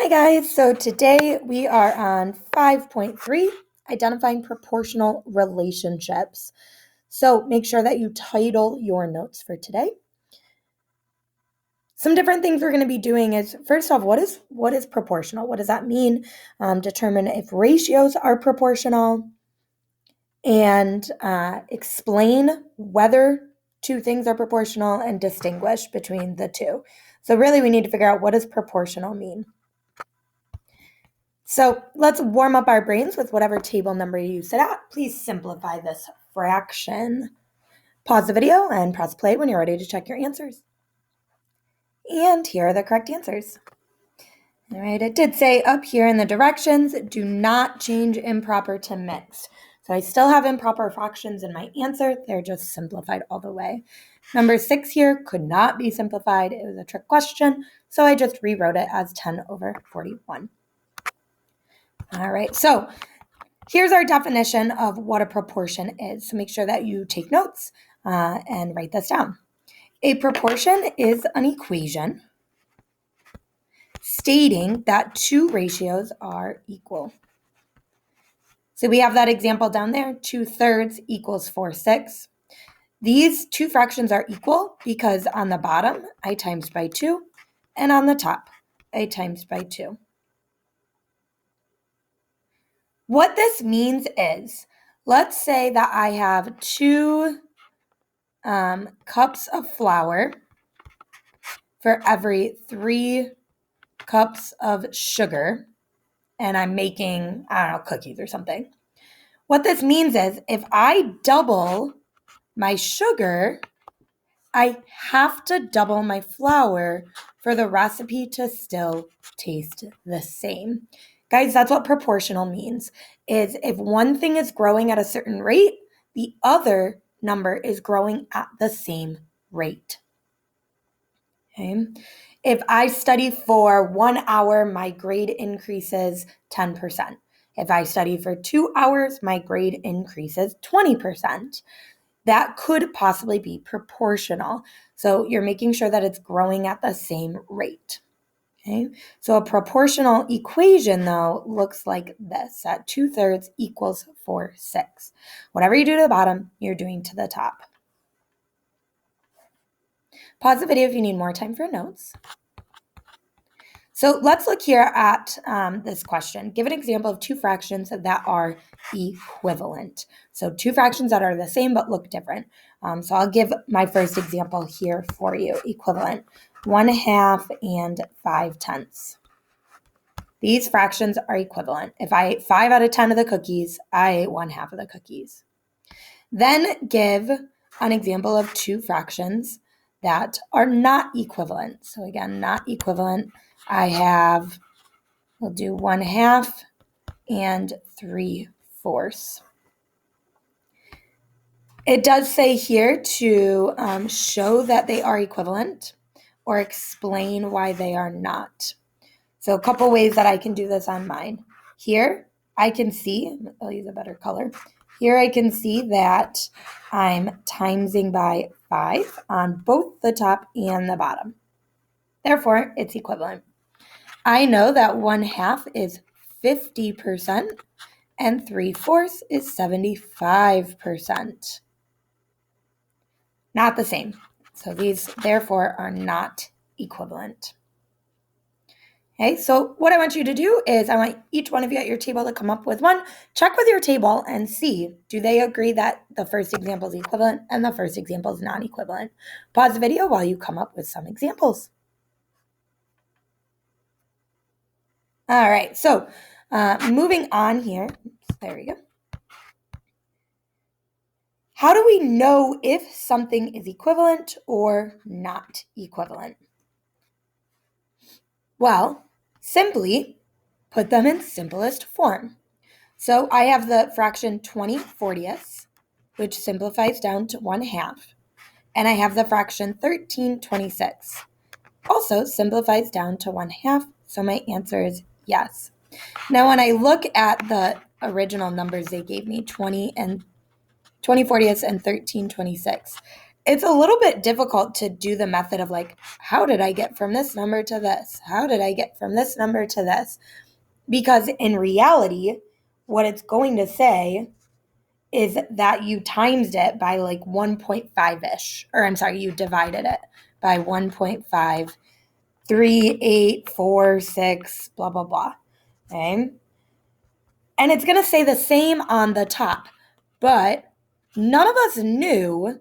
Hi guys, so today we are on 5.3, identifying proportional relationships. So make sure that you title your notes for today. Some different things we're going to be doing is, first off, what is proportional? What does that mean? Determine if ratios are proportional and explain whether two things are proportional and distinguish between the two. So really we need to figure out what does proportional mean. So let's warm up our brains with whatever table number you sit at. Please simplify this fraction. Pause the video and press play when you're ready to check your answers. And here are the correct answers. All right, it did say up here in the directions, do not change improper to mixed. So I still have improper fractions in my answer. They're just simplified all the way. Number 6 here could not be simplified. It was a trick question, so I just rewrote it as 10/41. All right, so here's our definition of what a proportion is. So make sure that you take notes and write this down. A proportion is an equation stating that two ratios are equal. So we have that example down there, 2/3 equals 4/6. These two fractions are equal because on the bottom, I times by 2, and on the top, I times by 2. What this means is, let's say that I have 2 cups of flour for every 3 cups of sugar, and I'm making, cookies or something. What this means is if I double my sugar, I have to double my flour for the recipe to still taste the same. Guys, that's what proportional means, is if one thing is growing at a certain rate, the other number is growing at the same rate. Okay. If I study for 1 hour, my grade increases 10%. If I study for 2 hours, my grade increases 20%. That could possibly be proportional. So you're making sure that it's growing at the same rate. Okay. So a proportional equation, though, looks like this, that 2/3 equals 4/6. Whatever you do to the bottom, you're doing to the top. Pause the video if you need more time for notes. So let's look here at this question. Give an example of two fractions that are equivalent. So two fractions that are the same but look different. So I'll give my first example here for you. Equivalent, 1/2 and 5/10. These fractions are equivalent. If I ate 5 out of 10 of the cookies, I ate 1/2 of the cookies. Then give an example of two fractions that are not equivalent. So again, not equivalent. We'll do 1/2 and 3/4. It does say here to show that they are equivalent or explain why they are not. So a couple ways that I can do this on mine. Here I can see, I'll use a better color. Here I can see that I'm timesing by 5 on both the top and the bottom. Therefore, it's equivalent. I know that 1/2 is 50% and 3/4 is 75%. Not the same. So these, therefore, are not equivalent. Okay, so what I want you to do is I want each one of you at your table to come up with one. Check with your table and see, do they agree that the first example is equivalent and the first example is non-equivalent? Pause the video while you come up with some examples. All right, so moving on here. There we go. How do we know if something is equivalent or not equivalent? Well, simply put them in simplest form. So I have the fraction 20/40, which simplifies down to 1/2. And I have the fraction 13/26, also simplifies down to 1/2. So my answer is yes. Now, when I look at the original numbers they gave me, 20/40 and 13/26, it's a little bit difficult to do the method of like, how did I get from this number to this? How did I get from this number to this? Because in reality, what it's going to say is that you times it by like 1.5-ish, or I'm sorry, you divided it by 1.5, 3, 8, 4, 6, blah, blah, blah. Okay. And it's going to say the same on the top, but none of us knew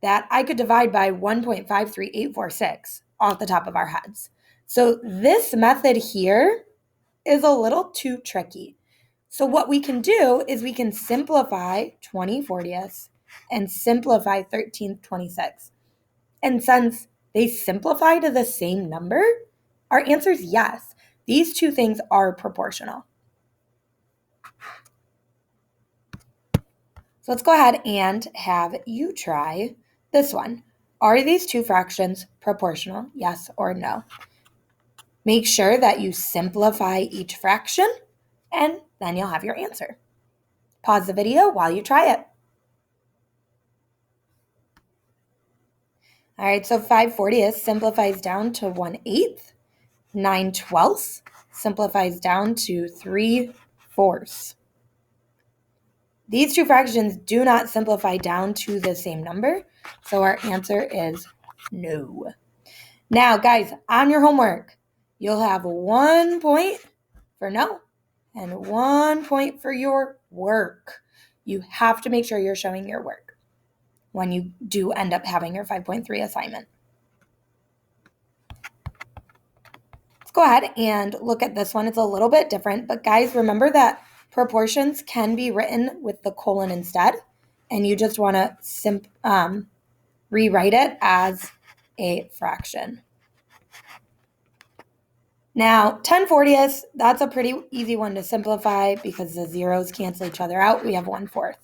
that I could divide by 1.53846 off the top of our heads. So this method here is a little too tricky. So what we can do is we can simplify 20/40 and simplify 13/26. And since they simplify to the same number, our answer is yes. These two things are proportional. So let's go ahead and have you try this one. Are these two fractions proportional? Yes or no? Make sure that you simplify each fraction, and then you'll have your answer. Pause the video while you try it. All right, so 5/40 simplifies down to 1/8. 9/12 simplifies down to 3/4. These two fractions do not simplify down to the same number, so our answer is no. Now, guys, on your homework, you'll have 1 point for no and 1 point for your work. You have to make sure you're showing your work when you do end up having your 5.3 assignment. Let's go ahead and look at this one. It's a little bit different, but guys, remember that proportions can be written with the colon instead, and you just want to rewrite it as a fraction. Now, 10/40, that's a pretty easy one to simplify because the zeros cancel each other out. We have 1/4.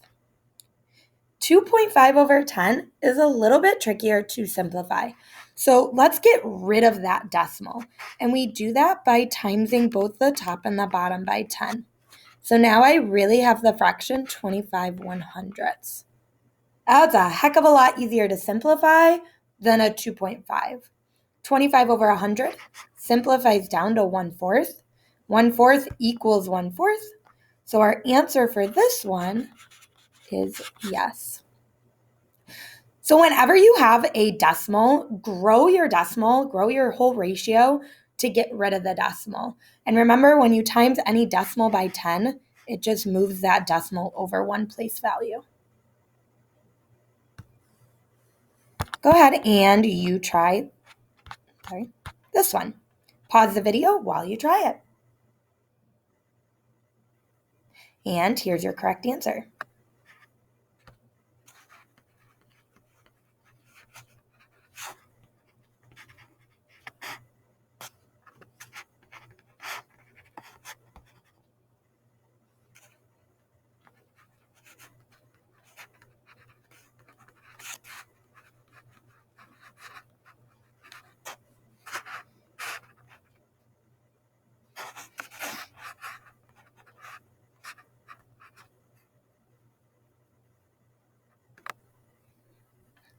2.5 over 10 is a little bit trickier to simplify. So let's get rid of that decimal. And we do that by timesing both the top and the bottom by 10. So now I really have the fraction 25/100ths. That's a heck of a lot easier to simplify than a 2.5. 25 over 100 simplifies down to 1/4. 1/4 equals 1/4. So our answer for this one is yes. So whenever you have a decimal, grow your whole ratio to get rid of the decimal. And remember, when you times any decimal by 10, it just moves that decimal over one place value. Go ahead and you try this one. Pause the video while you try it. And here's your correct answer.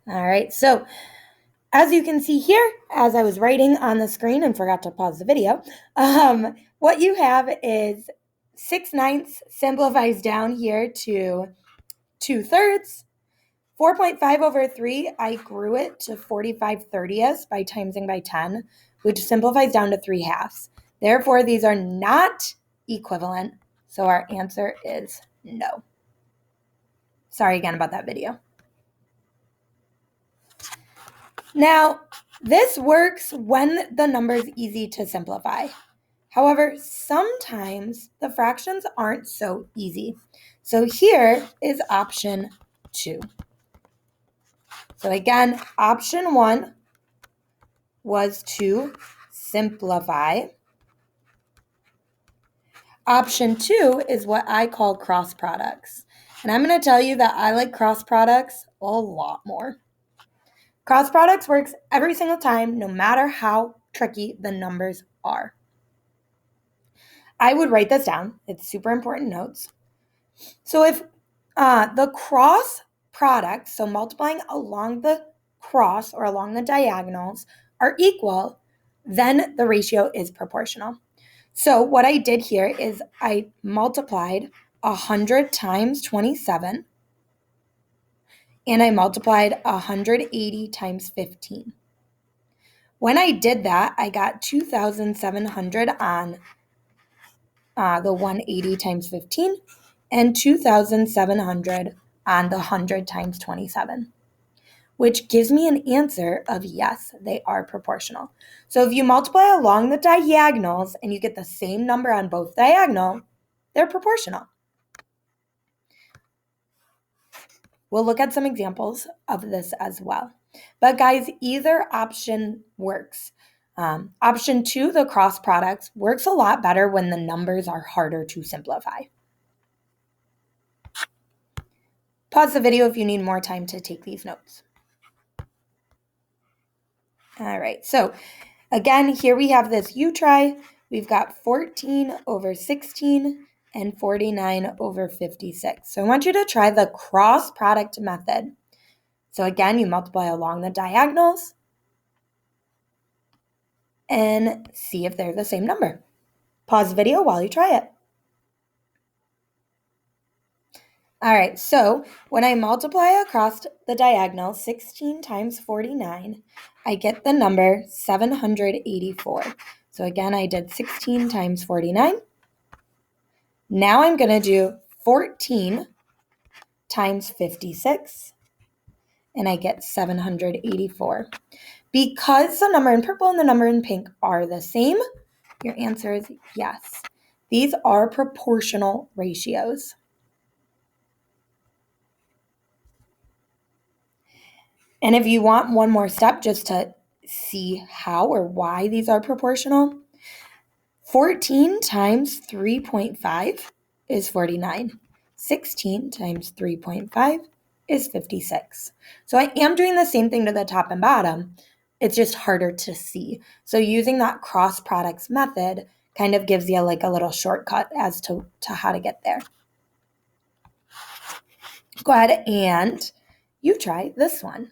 All right, so as you can see here, as I was writing on the screen and forgot to pause the video, what you have is 6/9 simplifies down here to 2/3. 4.5 over 3, I grew it to 45/30 by timesing by 10, which simplifies down to 3/2. Therefore, these are not equivalent, so our answer is no. Sorry again about that video. Now, this works when the number is easy to simplify. However, sometimes the fractions aren't so easy. So here is option 2. So again, option 1 was to simplify. Option 2 is what I call cross products. And I'm going to tell you that I like cross products a lot more. Cross products works every single time, no matter how tricky the numbers are. I would write this down. It's super important notes. So if the cross product, so multiplying along the cross or along the diagonals are equal, then the ratio is proportional. So what I did here is I multiplied 100 times 27, and I multiplied 180 times 15. When I did that, I got 2,700 on the 180 times 15 and 2,700 on the 100 times 27, which gives me an answer of yes, they are proportional. So if you multiply along the diagonals and you get the same number on both diagonal, they're proportional. We'll look at some examples of this as well. But guys, either option works. Option 2, the cross products, works a lot better when the numbers are harder to simplify. Pause the video if you need more time to take these notes. All right, so again, here we have this U-try. We've got 14 over 16 and 49 over 56. So I want you to try the cross product method. So again, you multiply along the diagonals and see if they're the same number. Pause the video while you try it. All right, so when I multiply across the diagonal 16 times 49, I get the number 784. So again, I did 16 times 49. Now I'm going to do 14 times 56, and I get 784. Because the number in purple and the number in pink are the same, your answer is yes. These are proportional ratios. And if you want one more step just to see how or why these are proportional, 14 times 3.5 is 49. 16 times 3.5 is 56. So I am doing the same thing to the top and bottom. It's just harder to see. So using that cross products method kind of gives you like a little shortcut as to how to get there. Go ahead and you try this one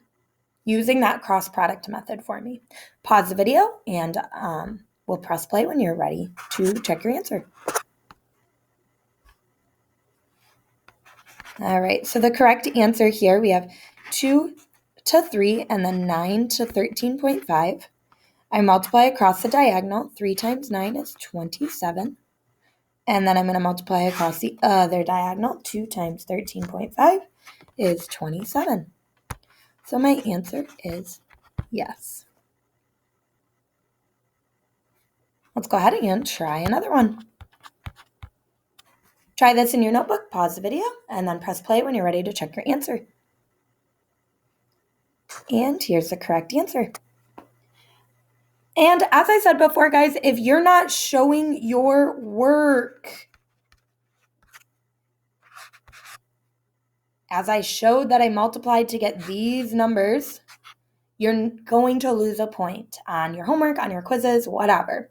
using that cross product method for me. Pause the video and we'll press play when you're ready to check your answer. All right, so the correct answer here, we have 2 to 3 and then 9 to 13.5. I multiply across the diagonal. 3 times 9 is 27. And then I'm going to multiply across the other diagonal. 2 times 13.5 is 27. So my answer is yes. Let's go ahead and try another one. Try this in your notebook, pause the video, and then press play when you're ready to check your answer. And here's the correct answer. And as I said before, guys, if you're not showing your work, as I showed that I multiplied to get these numbers, you're going to lose a point on your homework, on your quizzes, whatever.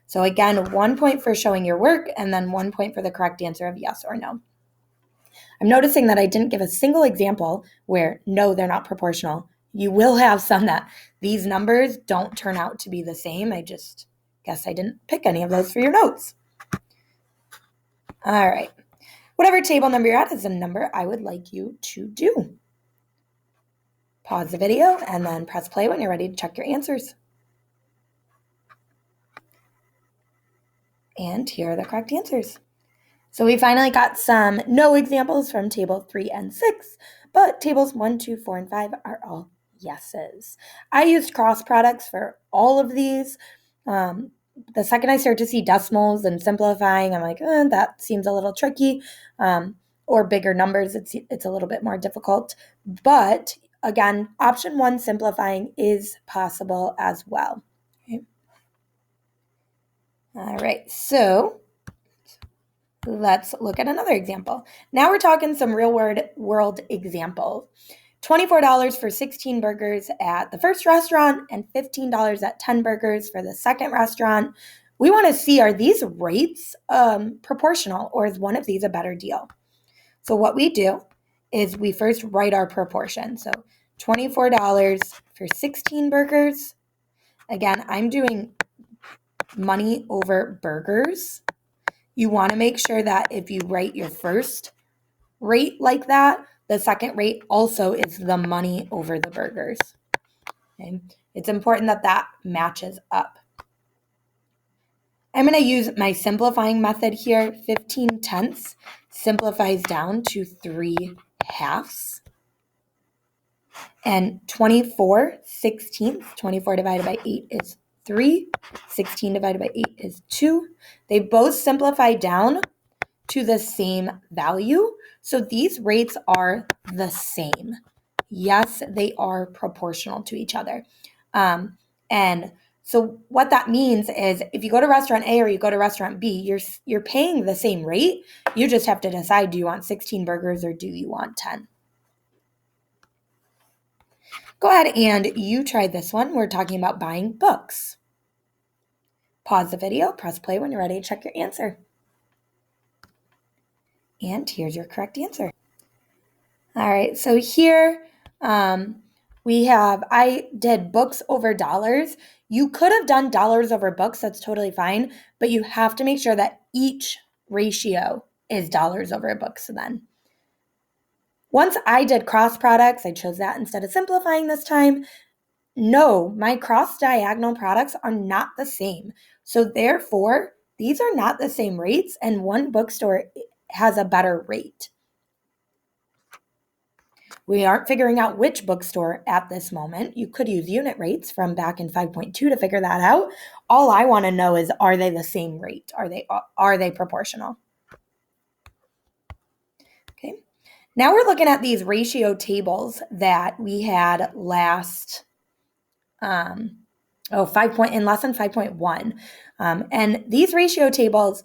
So again, 1 point for showing your work and then 1 point for the correct answer of yes or no. I'm noticing that I didn't give a single example where no, they're not proportional. You will have some that these numbers don't turn out to be the same. I just guess I didn't pick any of those for your notes. All right. Whatever table number you're at is the number I would like you to do. Pause the video and then press play when you're ready to check your answers. And here are the correct answers. So we finally got some no examples from table 3 and 6, but tables 1, 2, 4, and 5 are all yeses. I used cross products for all of these. The second I start to see decimals and simplifying, I'm like, that seems a little tricky. Or bigger numbers, it's a little bit more difficult. But again, option 1, simplifying, is possible as well. Okay. All right, so let's look at another example. Now we're talking some real world examples. $24 for 16 burgers at the first restaurant and $15 at 10 burgers for the second restaurant. We want to see, are these rates proportional, or is one of these a better deal? So what we do is we first write our proportion. So $24 for 16 burgers. Again, I'm doing money over burgers. You want to make sure that if you write your first rate like that, the second rate also is the money over the burgers. Okay? It's important that that matches up. I'm going to use my simplifying method here. 15 tenths simplifies down to 3 halves. And 24 sixteenths, 24 divided by 8 is 3. 16 divided by 8 is 2. They both simplify down to the same value. So these rates are the same. Yes, they are proportional to each other. And so what that means is if you go to restaurant A or you go to restaurant B, you're paying the same rate. You just have to decide, do you want 16 burgers or do you want 10? Go ahead and you try this one. We're talking about buying books. Pause the video, press play when you're ready to check your answer. And here's your correct answer. All right, so here I did books over dollars. You could have done dollars over books, that's totally fine, but you have to make sure that each ratio is dollars over books then. Once I did cross products, I chose that instead of simplifying this time. No, my cross diagonal products are not the same. So therefore, these are not the same rates, and one bookstore has a better rate. We aren't figuring out which bookstore at this moment. You could use unit rates from back in 5.2 to figure that out. All I want to know is, are they the same rate? Are they proportional? Okay. Now we're looking at these ratio tables that we had last in lesson 5.1. And these ratio tables,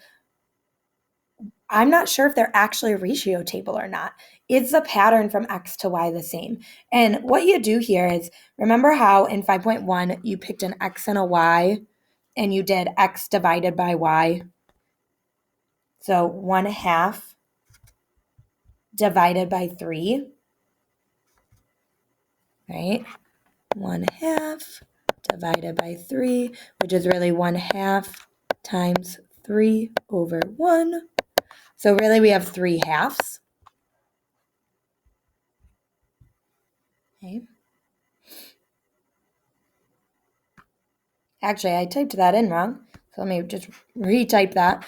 I'm not sure if they're actually a ratio table or not. Is the pattern from X to Y the same? And what you do here is, remember how in 5.1 you picked an X and a Y and you did X divided by Y? So 1/2 divided by 3, right? 1/2 divided by 3, which is really 1/2 times 3 over 1. So really we have 3 halves. Okay. Actually, I typed that in wrong. So let me just retype that.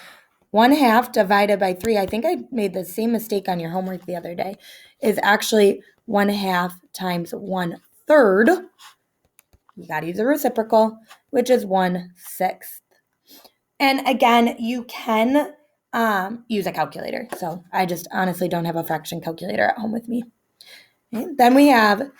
1/2 divided by 3, I think I made the same mistake on your homework the other day, is actually 1/2 times 1/3. You got to use a reciprocal, which is 1/6. And again, you can use a calculator. So I just honestly don't have a fraction calculator at home with me. Okay. Then we have,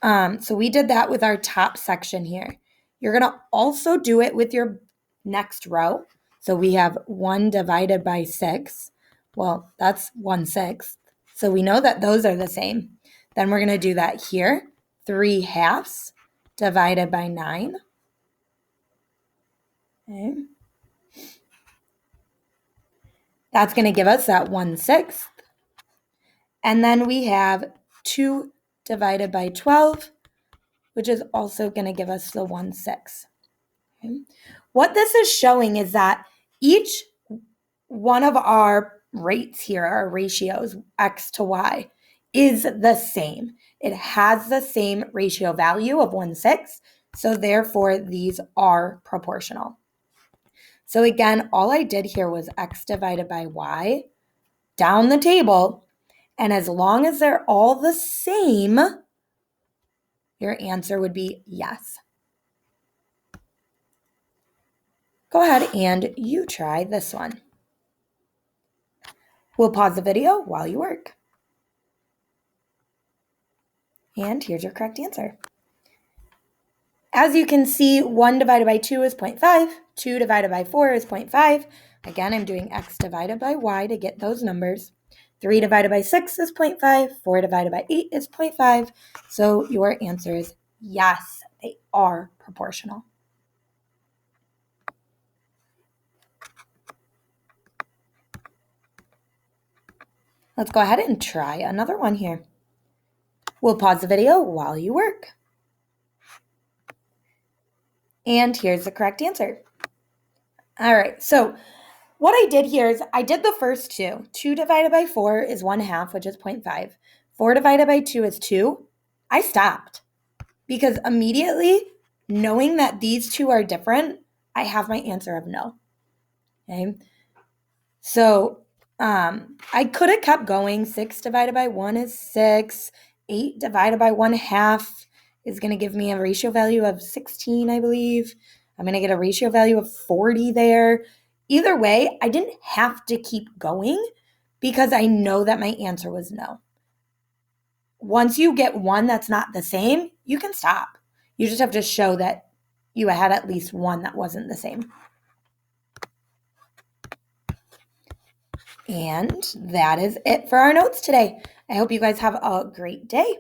so we did that with our top section here. You're going to also do it with your next row. So we have 1 divided by 6. Well, that's 1/6. So we know that those are the same. Then we're going to do that here. 3 halves divided by 9. Okay. That's going to give us that 1/6. And then we have 2 divided by 12, which is also going to give us the 1/6. Okay. What this is showing is that each one of our rates here, our ratios, X to Y, is the same. It has the same ratio value of 1/6, so therefore these are proportional. So again, all I did here was X divided by Y down the table, and as long as they're all the same, your answer would be yes. Go ahead and you try this one. We'll pause the video while you work. And here's your correct answer. As you can see, 1 divided by 2 is 0.5, 2 divided by 4 is 0.5. Again, I'm doing X divided by Y to get those numbers. 3 divided by 6 is 0.5, 4 divided by 8 is 0.5. So your answer is yes, they are proportional. Let's go ahead and try another one here. We'll pause the video while you work. And here's the correct answer. All right, so what I did here is I did the first two. 2 divided by 4 is 1/2, which is 0.5. 4 divided by 2 is 2. I stopped because immediately knowing that these two are different, I have my answer of no. Okay, so I could have kept going. 6 divided by 1 is 6. 8 divided by 1/2 is going to give me a ratio value of 16, I believe. I'm going to get a ratio value of 40 there. Either way, I didn't have to keep going because I know that my answer was no. Once you get one that's not the same, you can stop. You just have to show that you had at least one that wasn't the same. And that is it for our notes today. I hope you guys have a great day.